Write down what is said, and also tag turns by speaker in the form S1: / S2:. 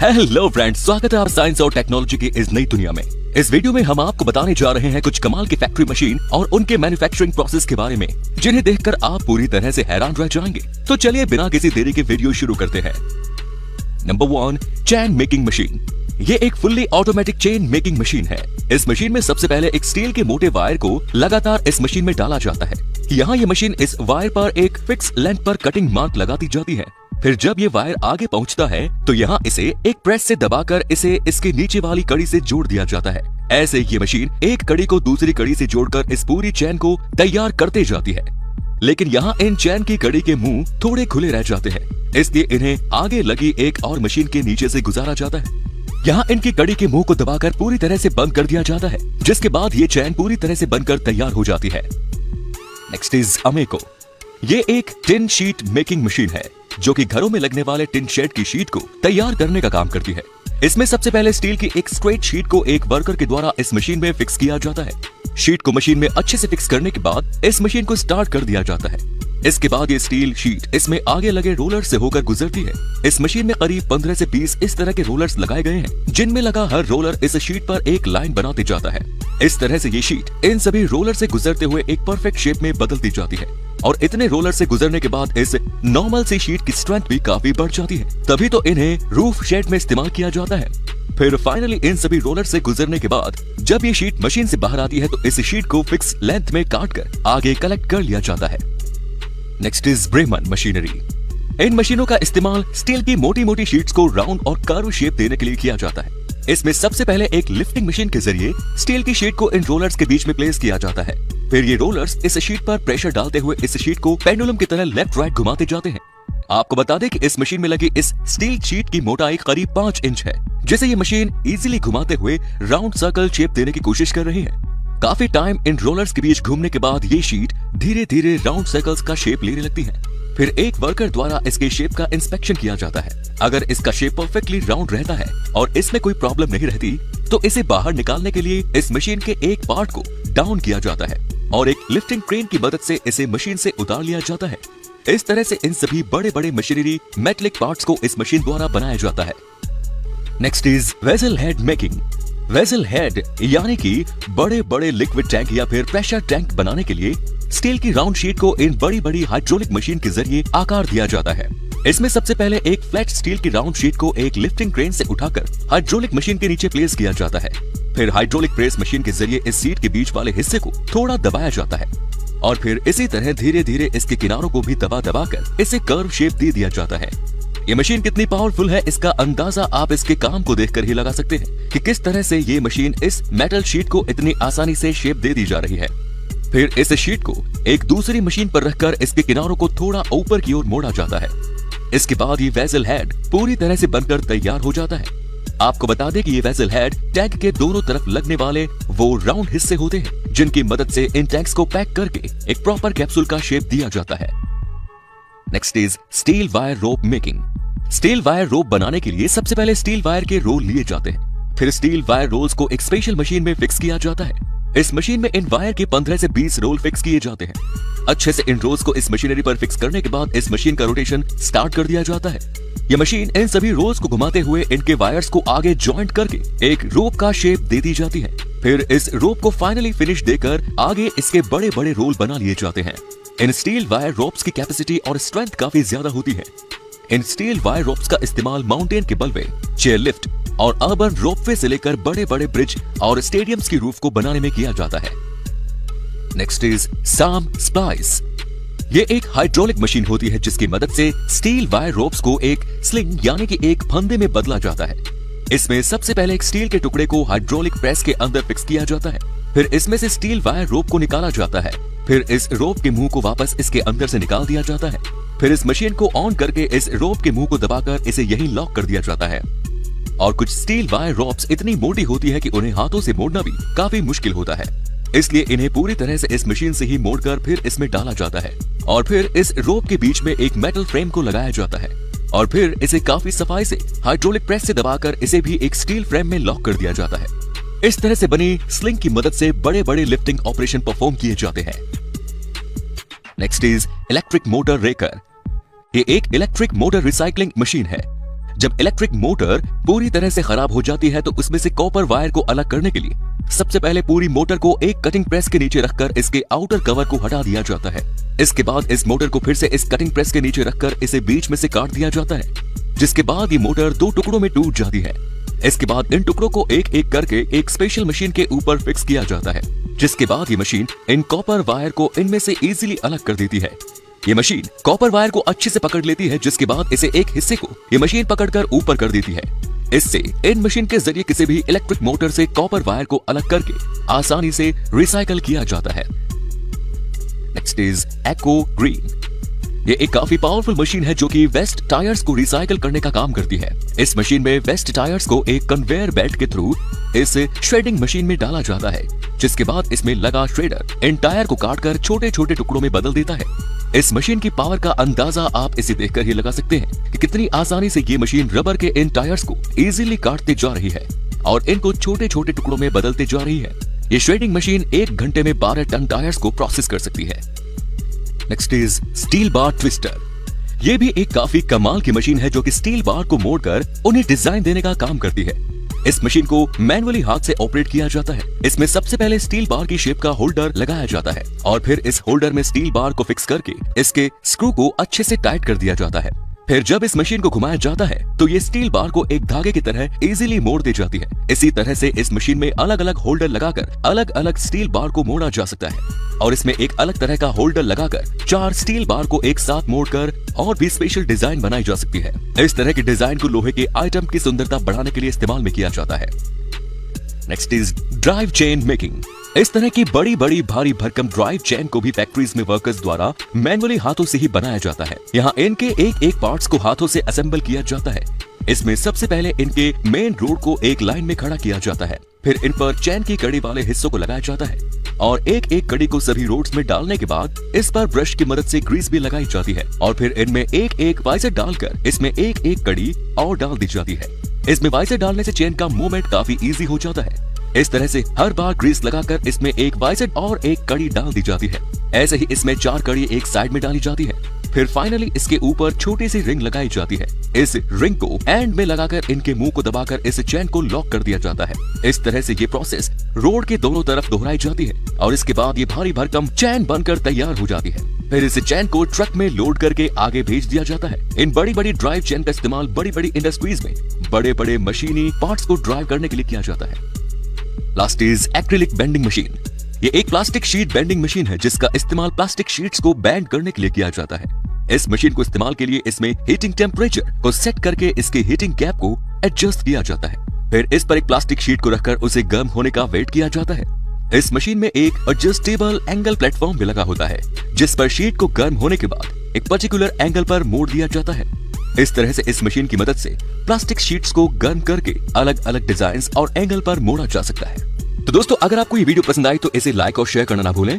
S1: Hello friends, स्वागत है आप साइंस और टेक्नोलॉजी की इस नई दुनिया में। इस वीडियो में हम आपको बताने जा रहे हैं कुछ कमाल की फैक्ट्री मशीन और उनके मैन्युफैक्चरिंग प्रोसेस के बारे में, जिन्हें देखकर आप पूरी तरह से हैरान रह जाएंगे। तो चलिए बिना किसी देरी के वीडियो शुरू करते हैं। Number 1, chain making machine. ये एक fully automatic chain making machine है। इस मशीन में सबसे पहले एक स्टील के मोटे वायर को लगातार इस मशीन में डाला जाता है। यहाँ ये मशीन इस वायर पर एक फिक्स लेंथ पर कटिंग मार्क लगाती जाती है। फिर जब ये वायर आगे पहुंचता है तो यहाँ इसे एक प्रेस से दबाकर इसे इसके नीचे वाली कड़ी से जोड़ दिया जाता है। ऐसे ये मशीन एक कड़ी को दूसरी कड़ी से जोड़कर इस पूरी चेन को तैयार करते जाती है। लेकिन यहाँ इन चेन की कड़ी के मुंह थोड़े खुले रह जाते हैं, इसलिए इन्हें आगे लगी एक और मशीन के नीचे से गुजारा जाता है। यहाँ इनकी कड़ी के मुंह को दबाकर पूरी तरह से बंद कर दिया जाता है, जिसके बाद ये चेन पूरी तरह से बनकर तैयार हो जाती है। Next is Ameco. ये एक टिन शीट मेकिंग मशीन है जो कि घरों में लगने वाले टिन शेड की शीट को तैयार करने का काम करती है। इसमें सबसे पहले स्टील की एक स्ट्रेट शीट को एक वर्कर के द्वारा इस मशीन में फिक्स किया जाता है। शीट को मशीन में अच्छे से फिक्स करने के बाद इस मशीन को स्टार्ट कर दिया जाता है। इसके बाद ये स्टील शीट इसमें आगे लगे रोलर से होकर गुजरती है। इस मशीन में करीब 15 से 20 इस तरह के रोलर्स लगाए गए हैं, जिनमें लगा हर रोलर इस शीट पर एक लाइन बनाते जाता है। इस तरह से ये शीट इन सभी रोलर से गुजरते हुए एक परफेक्ट शेप में बदलती जाती है और इतने रोलर से गुजरने के बाद इस नॉर्मल सी शीट की स्ट्रेंथ भी काफी बढ़ जाती है। तभी तो इन्हें रूफ शेड में इस्तेमाल किया जाता है। फिर फाइनली इन सभी रोलर से गुजरने के बाद जब ये शीट मशीन से बाहर आती है तो इस शीट को फिक्स लेंथ में काट कर आगे कलेक्ट कर लिया जाता है। Next is Bremen machinery. इन मशीनों का इस्तेमाल स्टील की मोटी मोटी शीट्स को राउंड और कर्व शेप देने के लिए किया जाता है। इसमें सबसे पहले एक लिफ्टिंग मशीन के जरिए स्टील की शीट को इन रोलर्स के बीच में प्लेस किया जाता है। फिर ये रोलर्स इस शीट पर प्रेशर डालते हुए इस शीट को पेंडुलम की तरह लेफ्ट राइट घुमाते जाते हैं। आपको बता दें कि इस मशीन में लगी इस स्टील शीट की मोटाई करीब 5 इंच है, जिसे ये मशीन इजीली घुमाते हुए राउंड सर्कल शेप देने की कोशिश कर रही है। काफी टाइम इन रोलर्स के बीच घूमने के बाद ये शीट धीरे धीरे राउंड सर्कल्स का शेप लेने लगती है। फिर एक वर्कर द्वारा इसके शेप का इंस्पेक्शन किया जाता है। अगर इसका शेप परफेक्टली राउंड रहता है और इसमें कोई प्रॉब्लम नहीं रहती तो इसे बाहर निकालने के लिए इस मशीन के एक पार्ट को डाउन किया जाता है और एक लिफ्टिंग क्रेन की मदद से इसे मशीन से उतार लिया जाता है। इस तरह से इन सभी बड़े बड़े मशीनरी मेटलिक पार्ट्स को इस मशीन द्वारा बनाया जाता है। Next is vessel head making. Vessel head यानी कि बड़े बड़े लिक्विड टैंक या फिर प्रेशर टैंक बनाने के लिए स्टील की राउंड शीट को इन बड़ी बड़ी हाइड्रोलिक मशीन के जरिए आकार दिया जाता है। इसमें सबसे पहले एक फ्लैट स्टील की राउंड शीट को एक लिफ्टिंग क्रेन से उठाकर हाइड्रोलिक मशीन के नीचे प्लेस किया जाता है। फिर हाइड्रोलिक प्रेस मशीन के जरिए इस सीट के बीच वाले हिस्से को थोड़ा दबाया जाता है और फिर इसी तरह धीरे धीरे इसके किनारों को भी दबा दबा कर इसे कर्व शेप दे दिया जाता है। ये मशीन कितनी पावरफुल है इसका अंदाजा आप इसके काम को देखकर ही लगा सकते हैं कि किस तरह से ये मशीन इस मेटल शीट को इतनी आसानी से शेप दे दी जा रही है। फिर इस शीट को एक दूसरी मशीन पर रखकर इसके किनारों को थोड़ा ऊपर की ओर मोड़ा जाता है। इसके बाद ये वेसल हेड पूरी तरह से बनकर तैयार हो जाता है। आपको बता दें कि ये वेसल हेड टैंक के दोनों तरफ लगने वाले वो राउंड हिस्से होते हैं, जिनकी मदद से इन टैंक्स को पैक करके एक प्रॉपर कैप्सूल का शेप दिया जाता है। Next is steel wire rope making. Steel wire rope बनाने के लिए सबसे पहले स्टील वायर के रोल लिए जाते हैं। फिर स्टील वायर रोल्स को एक स्पेशल मशीन में फिक्स किया जाता है। इस मशीन में इन वायर के 15 से 20 रोल फिक्स किए जाते हैं। अच्छे से इन रोल्स को इस मशीनरी पर फिक्स करने के बाद इस मशीन का रोटेशन स्टार्ट कर दिया जाता है। यह मशीन इन सभी रोल्स को घुमाते हुए इनके वायर्स को आगे जॉइंट करके एक रोप का शेप दे दी जाती है। फिर इस रोप को फाइनली फिनिश देकर आगे इसके बड़े बड़े रोल बना लिए जाते हैं। इन स्टील वायर रोप्स की कैपेसिटी और स्ट्रेंथ काफी ज्यादा होती है। इन स्टील वायर रोप्स का इस्तेमाल माउंटेन के बलवे, चेयर लिफ्ट और अर्बन रोपवे से लेकर बड़े बड़े ब्रिज और स्टेडियम्स की रूफ को बनाने में किया जाता है। नेक्स्ट इज साम स्प्लाइस। ये एक हाइड्रोलिक मशीन होती है जिसकी मदद से स्टील वायर रोप्स को एक स्लिंग यानी कि एक फंदे में बदला जाता है। इसमें सबसे पहले एक स्टील के टुकड़े को हाइड्रोलिक प्रेस के अंदर फिक्स किया जाता है। फिर इसमें से स्टील वायर रोप को निकाला जाता है। फिर इस रोप के मुंह को वापस इसके अंदर से निकाल दिया जाता है। फिर इस मशीन को ऑन करके इस रोप के मुंह को दबाकर इसे यहीं लॉक कर दिया जाता है। और कुछ स्टील वायर रोप्स इतनी मोटी होती है कि उन्हें हाथों से मोड़ना भी काफी मुश्किल होता है, इसलिए इन्हें पूरी तरह से इस मशीन से ही मोड़कर फिर इसमें डाला जाता है और फिर इस रोप के बीच में एक मेटल फ्रेम को लगाया जाता है और फिर इसे काफी सफाई से हाइड्रोलिक प्रेस से दबाकर इसे भी एक स्टील फ्रेम में लॉक कर दिया जाता है। इस तरह से बनी स्लिंग की मदद से बड़े बड़े लिफ्टिंग ऑपरेशन परफॉर्म किए जाते हैं। Next is electric motor wrecker. ये एक इलेक्ट्रिक मोटर रिसाइकलिंग मशीन है। जब इलेक्ट्रिक मोटर पूरी तरह से खराब हो जाती है तो उसमें से कॉपर वायर को अलग करने के लिए सबसे पहले पूरी मोटर को एक कटिंग प्रेस के नीचे रखकर इसके आउटर कवर को हटा दिया जाता है। इसके बाद इस मोटर को फिर से इस कटिंग प्रेस के नीचे रखकर इसे बीच में से काट दिया जाता है, जिसके बाद ये मोटर 2 टुकड़ों में टूट जाती है। इसके बाद इन टुकड़ों को एक एक करके एक स्पेशल मशीन के ऊपर फिक्स किया जाता है, जिसके बाद ये मशीन इन कॉपर वायर को इनमें से इजीली अलग कर देती है। ये मशीन कॉपर वायर को अच्छे से पकड़ लेती है, जिसके बाद इसे एक हिस्से को ये मशीन पकड़कर ऊपर कर देती है। इससे इन मशीन के जरिए किसी भी इलेक्ट्रिक मोटर से कॉपर वायर को अलग करके आसानी से रिसाइकल किया जाता है। Next is echo green. ये एक काफी पावरफुल मशीन है जो कि वेस्ट टायर्स को रिसाइकल करने का काम करती है। इस मशीन में वेस्ट टायर्स को एक कन्वेयर बेल्ट के थ्रू इस श्रेडिंग मशीन में डाला जाता है, जिसके बाद इसमें लगा श्रेडर इन टायर को काटकर छोटे छोटे टुकड़ों में बदल देता है। इस मशीन की पावर का अंदाजा आप इसे देखकर ही लगा सकते हैं कि कितनी आसानी से ये मशीन रबर के इन टायर्स को इजीली काटते जा रही है और इनको छोटे छोटे टुकड़ों में बदलते जा रही है। ये श्रेडिंग मशीन 1 घंटे में 12 टन टायर्स को प्रोसेस कर सकती है। Next is steel bar twister. ये भी एक काफी कमाल की मशीन है जो कि स्टील बार को मोड़कर उन्हें डिजाइन देने का काम करती है। इस मशीन को मैनुअली हाथ से ऑपरेट किया जाता है। इसमें सबसे पहले स्टील बार की शेप का होल्डर लगाया जाता है और फिर इस होल्डर में स्टील बार को फिक्स करके इसके स्क्रू को अच्छे से टाइट कर दिया जाता है। फिर जब इस मशीन को घुमाया जाता है तो ये स्टील बार को एक धागे की तरह इजीली मोड़ दी जाती है। इसी तरह से इस मशीन में अलग अलग होल्डर लगाकर अलग अलग स्टील बार को मोड़ा जा सकता है और इसमें एक अलग तरह का होल्डर लगाकर 4 स्टील बार को एक साथ मोड़कर और भी स्पेशल डिजाइन बनाई जा सकती है। इस तरह के डिजाइन को लोहे के आइटम की सुंदरता बढ़ाने के लिए इस्तेमाल में किया जाता है। Next is drive chain making. इस तरह की बड़ी बड़ी भारी भरकम ड्राइव चेन को भी फैक्ट्रीज में वर्कर्स द्वारा मैनुअली हाथों से ही बनाया जाता है। यहाँ इनके एक एक पार्ट्स को हाथों से असेंबल किया जाता है। इसमें सबसे पहले इनके मेन रोड को एक लाइन में खड़ा किया जाता है, फिर इन पर चेन की कड़ी वाले हिस्सों को लगाया जाता है और एक एक कड़ी को सभी रोड्स में डालने के बाद इस पर ब्रश की मदद से ग्रीस भी लगाई जाती है और फिर इनमें एक एक वाइजर डालकर इसमें एक एक कड़ी और डाल दी जाती है। इसमें वाइजर डालने से चेन का मूवमेंट काफी इजी हो जाता है। इस तरह से हर बार ग्रीस लगाकर इसमें एक वाइजर और एक कड़ी डाल दी जाती है। ऐसे ही इसमें 4 कड़ी एक साइड में डाली जाती है, फिर फाइनली इसके ऊपर छोटी सी रिंग लगाई जाती है। इस रिंग को एंड में लगाकर इनके मुंह को दबाकर इस चेन को लॉक कर दिया जाता है। इस तरह से ये प्रोसेस रोड के दोनों तरफ दोहराई जाती है और इसके बाद ये भारी भरकम चेन बनकर तैयार हो जाती है। फिर इस चेन को ट्रक में लोड करके आगे भेज दिया जाता है। इन बड़ी बड़ी ड्राइव चेन का इस्तेमाल बड़ी बड़ी इंडस्ट्रीज में बड़े बड़े मशीनी पार्ट्स को ड्राइव करने के लिए किया जाता है। Last is acrylic bending machine. ये एक प्लास्टिक शीट बेंडिंग मशीन है जिसका इस्तेमाल प्लास्टिक शीट्स को बेंड करने के लिए किया जाता है। इस मशीन को इस्तेमाल के लिए इसमें हीटिंग टेम्परेचर को सेट करके इसके हीटिंग कैप को एडजस्ट किया जाता है। फिर इस पर एक प्लास्टिक शीट को रखकर उसे गर्म होने का वेट किया जाता है। इस मशीन में एक एडजस्टेबल एंगल प्लेटफॉर्म भी लगा होता है जिस पर शीट को गर्म होने के बाद एक पर्टिकुलर एंगल पर मोड़ दिया जाता है। इस तरह से इस मशीन की मदद से प्लास्टिक शीट्स को गर्म करके अलग अलग डिजाइन और एंगल पर मोड़ा जा सकता है। तो दोस्तों, अगर आपको ये वीडियो पसंद आई तो इसे लाइक और शेयर करना ना भूलें।